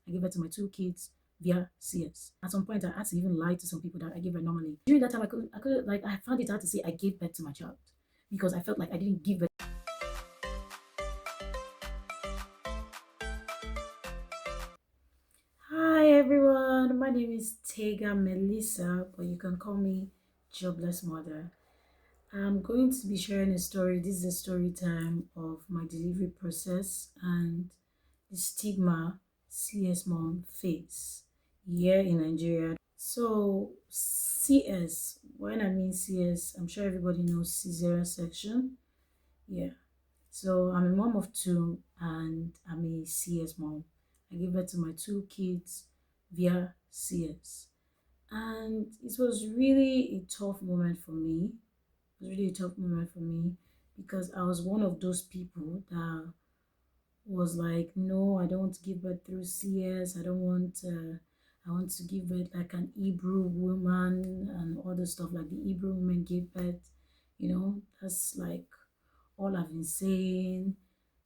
I gave birth to my two kids via CS. At some point, I had to even lie to some people that I gave birth normally. During that time, I could like, I found it hard to say I gave birth to my child because I felt like I didn't give birth. Hi everyone, my name is Tega Melissa, but you can call me Jobless Mother. I'm going to be sharing a story. This is a story time of my delivery process and the stigma CS mom face here in Nigeria. So CS, when I mean CS, I'm sure everybody knows cesarean section. Yeah. So I'm a mom of two and I'm a CS mom. I gave birth to my two kids via CS. And it was really a tough moment for me. It was really a tough moment for me because I was one of those people that was like, no, I don't want to give birth through CS. I don't want. I want to give birth like an Hebrew woman and all the stuff like the Hebrew woman gave birth. That's like all I've been saying.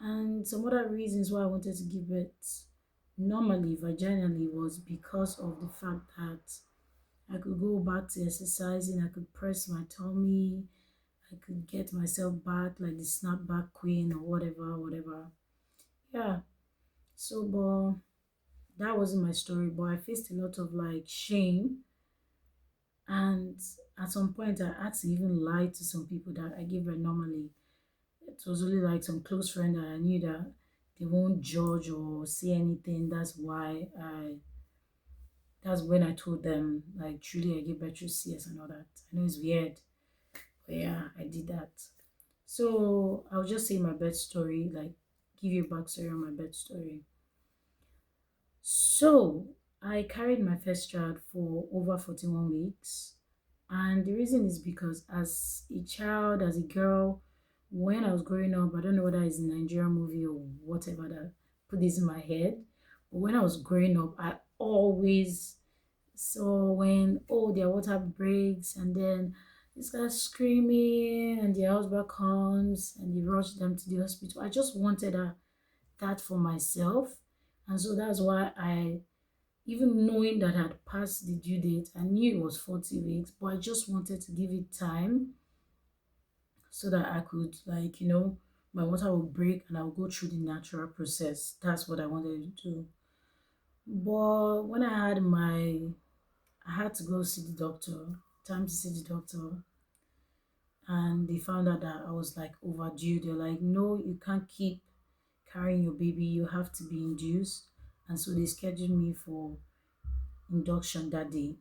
And some other reasons why I wanted to give birth normally, vaginally, was because of the fact that I could go back to exercising, I could press my tummy, I could get myself back like the snapback queen or whatever. Yeah. So, but that wasn't my story. But I faced a lot of like shame, and at some point, I had to even lie to some people that I gave birth normally. It was only like some close friend that I knew that they won't judge or say anything. That's when I told them like truly I gave birth to CS and all that. I know it's weird, but yeah, I did that. So I'll just say my birth story, like give you a backstory on my birth story. So I carried my first child for over 41 weeks. And the reason is because as a child, as a girl, when I was growing up, I don't know whether it's a Nigerian movie or whatever that put this in my head. But when I was growing up, I always saw when, oh, their water breaks and then they start screaming and their husband comes and they rush them to the hospital. I just wanted that for myself. And so that's why even knowing that I had passed the due date, I knew it was 40 weeks, but I just wanted to give it time so that I could, like, my water will break and I'll go through the natural process. That's what I wanted to do. But when I had to go see the doctor, time to see the doctor, and they found out that I was like overdue. They're like, no, you can't keep carrying your baby, you have to be induced. And so they scheduled me for induction that day.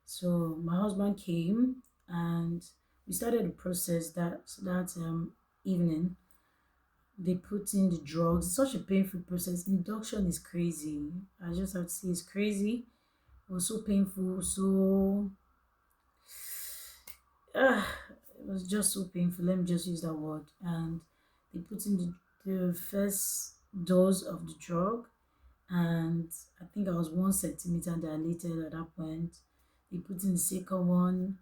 So my husband came and we started the process that evening. They put in the drugs. It's such a painful process. Induction is crazy. I just have to say it's crazy. It was so painful, so it was just so painful. Let me just use that word. And they put in the first dose of the drug, and I think I was 1 centimeter dilated at that point. They put in the second one,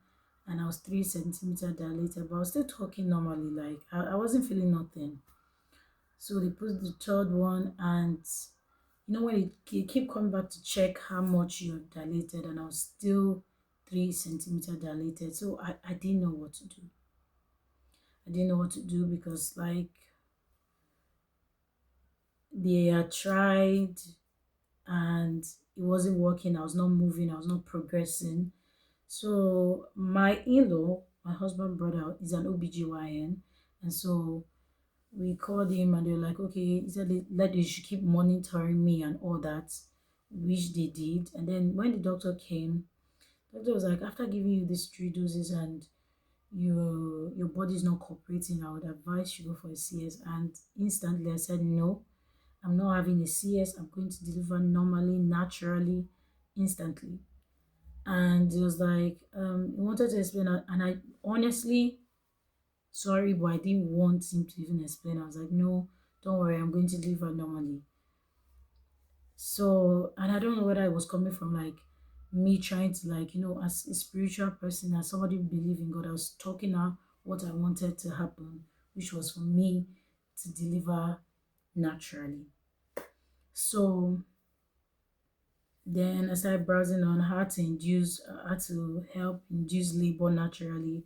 and I was 3 centimeter dilated, but I was still talking normally, like I wasn't feeling nothing. So they put the third one, and when they keep coming back to check how much you're dilated, and I was still 3 centimeter dilated. So I didn't know what to do. I didn't know what to do because like they had tried and it wasn't working. I was not moving, I was not progressing. So my in-law, my husband brother, is an OBGYN. And so we called him and they were like, okay, he said they should keep monitoring me and all that, which they did. And then when the doctor came, the doctor was like, after giving you these 3 doses and your body is not cooperating, I would advise you go for a CS. And instantly I said no, I'm not having a CS. I'm going to deliver normally, naturally, instantly. And it was like, he wanted to explain, and I honestly, sorry, but I didn't want him to even explain. I was like, no, don't worry, I'm going to deliver normally. So, and I don't know whether it was coming from like me trying to, like, as a spiritual person, as somebody who believe in God, I was talking out what I wanted to happen, which was for me to deliver naturally. So Then I started browsing on how to help induce labor naturally.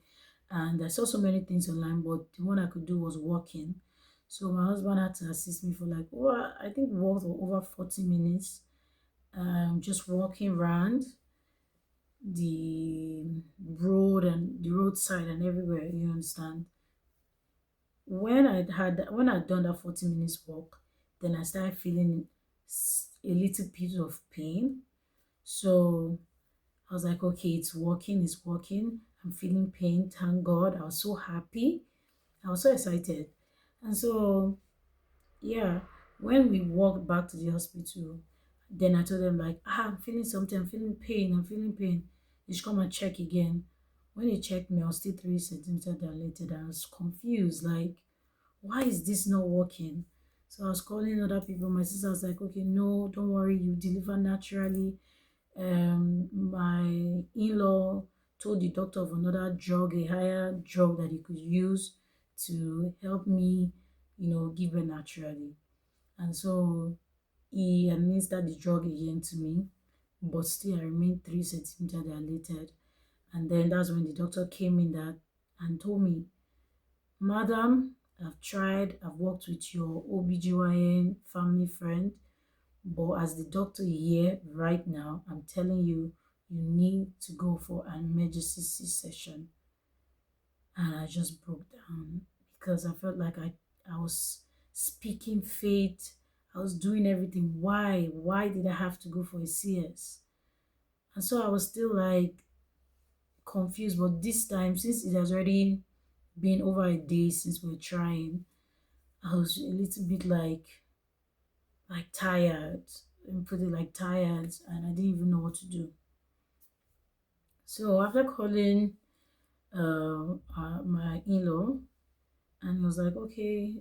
And I saw so many things online, but the one I could do was walking. So my husband had to assist me for like, well, I think walked for over 40 minutes, just walking around the road and the roadside and everywhere, you understand. When I'd done that 40 minutes walk, then I started feeling a little bit of pain. So I was like, okay, it's working. I'm feeling pain. Thank God. I was so happy. I was so excited. And so, yeah, when we walked back to the hospital, then I told them, like, I'm feeling something. I'm feeling pain. I'm feeling pain. They should come and check again. When they checked me, I was still 3 centimeters dilated. I was confused, like, why is this not working? So I was calling other people. My sister was like, okay, no, don't worry, you deliver naturally. My in-law told the doctor of another drug, a higher drug that he could use to help me, give birth naturally. And so he administered the drug again to me, but still I remained 3 centimeters dilated. And then that's when the doctor came in that and told me, Madam, I've worked with your OBGYN family friend, but as the doctor here right now, I'm telling you, you need to go for an emergency C-section. And I just broke down because I felt like I was speaking faith. I was doing everything. Why? Why did I have to go for a CS? And so I was still like confused. But this time, since it has already been over a day since we are trying, I was a little bit like tired. And put it like tired, and I didn't even know what to do. So after calling my in-law, and he was like, okay,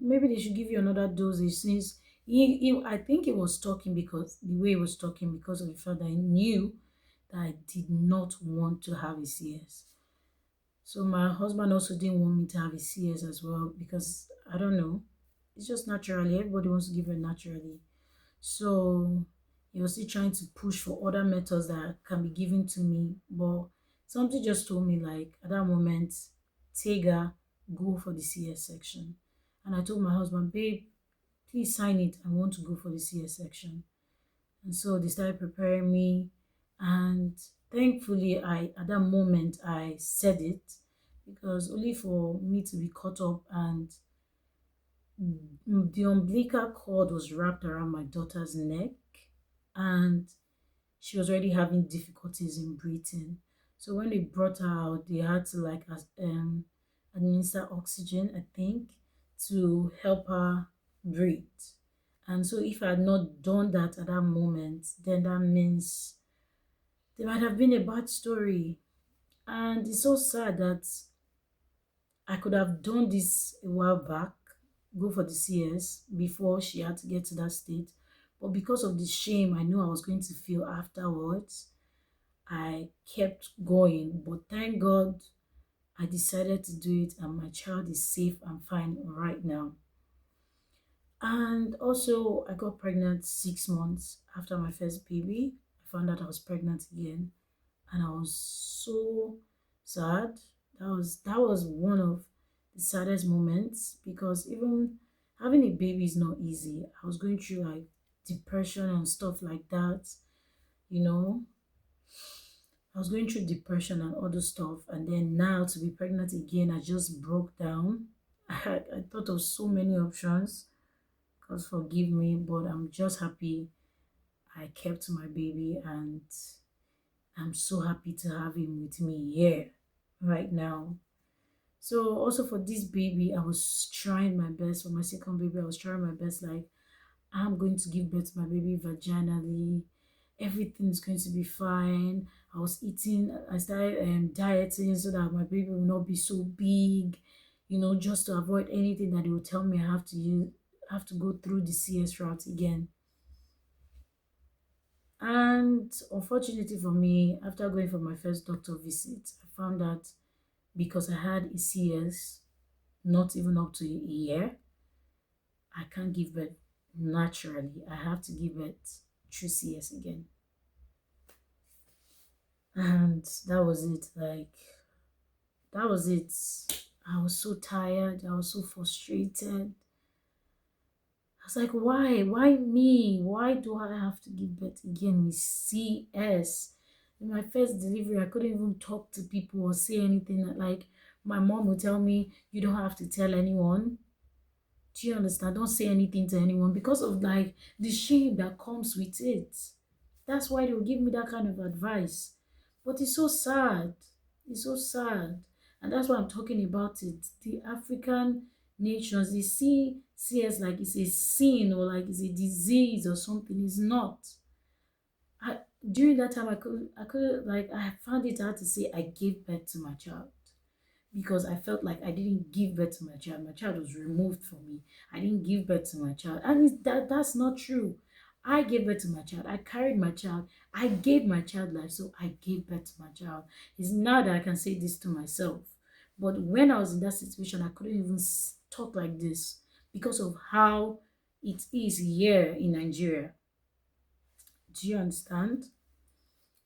maybe they should give you another dosage since I think he was talking because the way he was talking because of the fact that I knew that I did not want to have a CS. So my husband also didn't want me to have a CS as well because I don't know. It's just naturally. Everybody wants to give it naturally. So he was still trying to push for other methods that can be given to me. But something just told me, like, at that moment, Tega, go for the CS section. And I told my husband, babe, please sign it. I want to go for the CS section. And so they started preparing me. And thankfully, at that moment, I said it because only for me to be caught up and the umbilical cord was wrapped around my daughter's neck and she was already having difficulties in breathing. So when they brought her out, they had to administer oxygen, I think, to help her breathe. And so if I had not done that at that moment, then that means there might have been a bad story. And it's so sad that I could have done this a while back, go for the CS before she had to get to that state. But because of the shame I knew I was going to feel afterwards, I kept going. But thank God I decided to do it, and my child is safe and fine right now. And also, I got pregnant 6 months after my first baby. I found out I was pregnant again, and I was so sad. That was one of the saddest moments because even having a baby is not easy. I was going through like depression and stuff like that, you know. I was going through depression and other stuff, and then now to be pregnant again, I just broke down. I thought of so many options. God forgive me, but I'm just happy I kept my baby, and I'm so happy to have him with me here right now. So also for this baby, I was trying my best. For my second baby, I was trying my best. Like, I'm going to give birth to my baby vaginally. Everything's going to be fine. I started dieting so that my baby will not be so big, just to avoid anything that they will tell me I have to go through the CS route again. And unfortunately for me, after going for my first doctor visit, I found that because I had a CS not even up to a year, I can't give birth naturally. I have to give birth through CS again. And that was it. Like, that was it. I was so tired. I was so frustrated. I was like, why? Why me? Why do I have to give birth again with CS? In my first delivery, I couldn't even talk to people or say anything. Like, my mom would tell me, you don't have to tell anyone. Do you understand? Don't say anything to anyone because of like the shame that comes with it. That's why they will give me that kind of advice. But it's so sad. It's so sad. And that's why I'm talking about it. The African nations, they see CS like it's a sin or like it's a disease or something. It's not. I during that time I could like I found it hard to say I gave birth to my child because I felt like I didn't give birth to my child. My child was removed from me. I didn't give birth to my child. And that's not true. I gave birth to my child. I carried my child. I gave my child life. So I gave birth to my child. It's now that I can say this to myself. But when I was in that situation, I couldn't even talk like this because of how it is here in Nigeria. Do you understand?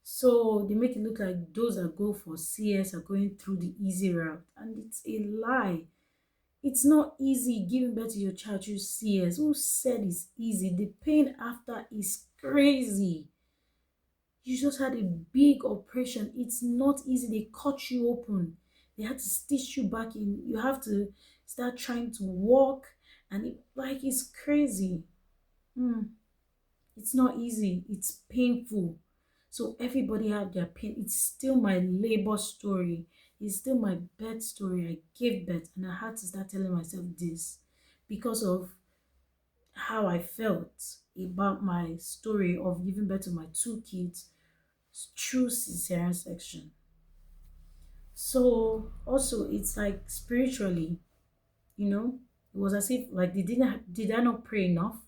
So they make it look like those that go for CS are going through the easy route. And it's a lie. It's not easy giving birth to your child through CS. Who said it's easy? The pain after is crazy. You just had a big operation. It's not easy. They cut you open. They had to stitch you back in. You have to start trying to walk. And like it's crazy. Hmm. It's not easy. It's painful. So everybody have their pain. It's still my labor story. It's still my birth story. I gave birth and I had to start telling myself this because of how I felt about my story of giving birth to my two kids through cesarean section. So also it's like spiritually, it was as if like did I not pray enough?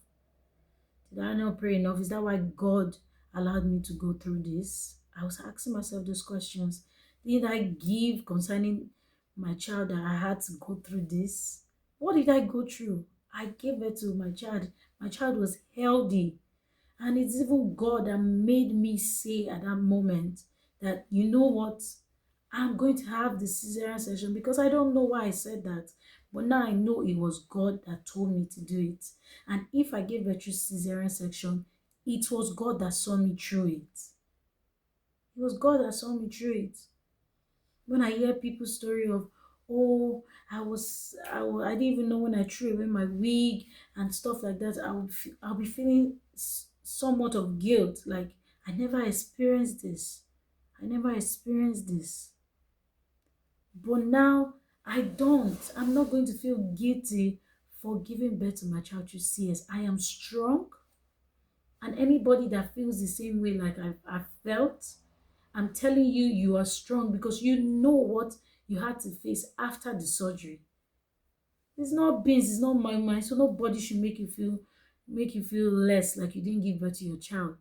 Did I not pray enough? Is that why God allowed me to go through this? I was asking myself those questions. Did I give concerning my child that I had to go through this? What did I go through? I gave birth to my child. My child was healthy. And it's even God that made me say at that moment that, you know what, I'm going to have the cesarean section because I don't know why I said that. But now I know it was God that told me to do it. And if I gave birth through cesarean section, it was God that saw me through it. It was God that saw me through it. When I hear people's story of, oh, I didn't even know when I threw away my wig and stuff like that, I'll be feeling somewhat of guilt. Like, I never experienced this. I never experienced this. But now I don't. I'm not going to feel guilty for giving birth to my child through CS. I am strong. And anybody that feels the same way like I've felt, I'm telling you, you are strong because you know what you had to face after the surgery. It's not beans, it's not my mind, so nobody should make you feel less like you didn't give birth to your child.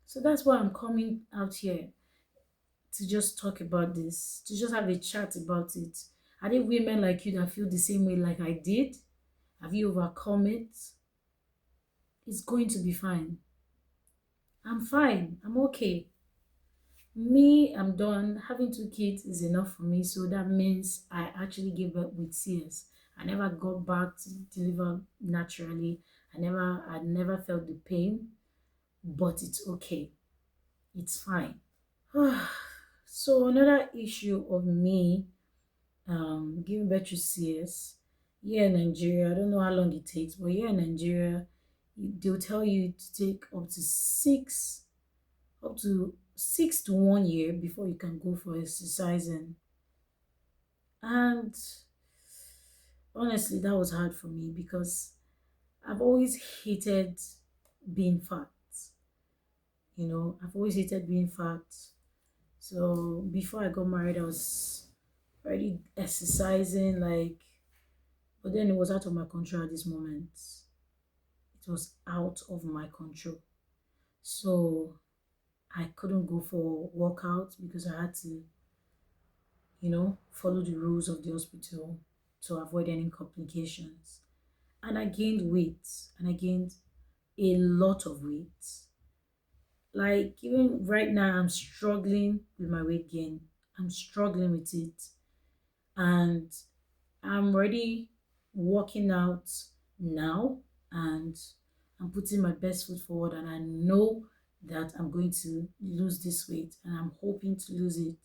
So that's why I'm coming out here to just talk about this, to just have a chat about it. Are there women like you that feel the same way like I did? Have you overcome it? It's going to be fine. I'm fine. I'm okay. Me, I'm done. Having two kids is enough for me. So that means I actually gave birth with CS. I never got back to deliver naturally. I never felt the pain, but it's okay. It's fine. So another issue of me giving birth to CS here in Nigeria, I don't know how long it takes, but here in Nigeria, they'll tell you to take up to 1 year before you can go for exercising. And honestly, that was hard for me because I've always hated being fat. I've always hated being fat. So before I got married, I was already exercising, like, but then it was out of my control at this moment. It was out of my control. So I couldn't go for workouts because I had to, follow the rules of the hospital to avoid any complications. And I gained weight and I gained a lot of weight. Like even right now, I'm struggling with my weight gain. I'm struggling with it. And I'm already working out now, and I'm putting my best foot forward, and I know that I'm going to lose this weight and I'm hoping to lose it.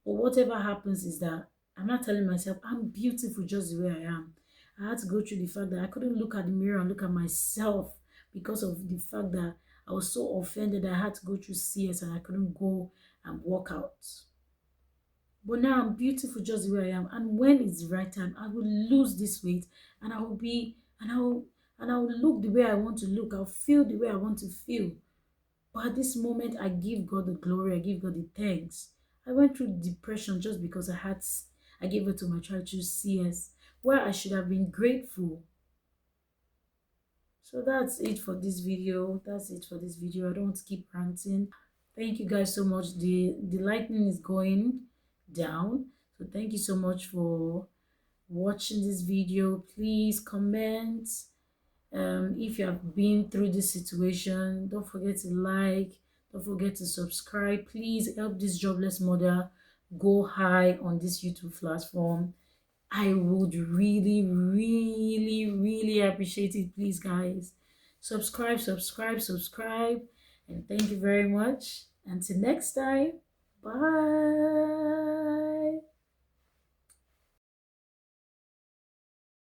But whatever happens is that I'm not telling myself I'm beautiful just the way I am. I had to go through the fact that I couldn't look at the mirror and look at myself because of the fact that I was so offended that I had to go through CS and I couldn't go and work out. But now I'm beautiful just the way I am. And when it's the right time, I will lose this weight, and I will be and I will look the way I want to look. I'll feel the way I want to feel. But at this moment, I give God the glory, I give God the thanks. I went through depression just because I gave it to my child through CS, where I should have been grateful. So that's it for this video. That's it for this video. I don't want to keep ranting. Thank you guys so much. The lightning is going down. So thank you so much for watching this video. Please comment. If you have been through this situation, don't forget to like, don't forget to subscribe. Please help this jobless mother go high on this YouTube platform. I would really, really, really appreciate it. Please, guys, subscribe, subscribe, subscribe. And thank you very much. Until next time, bye.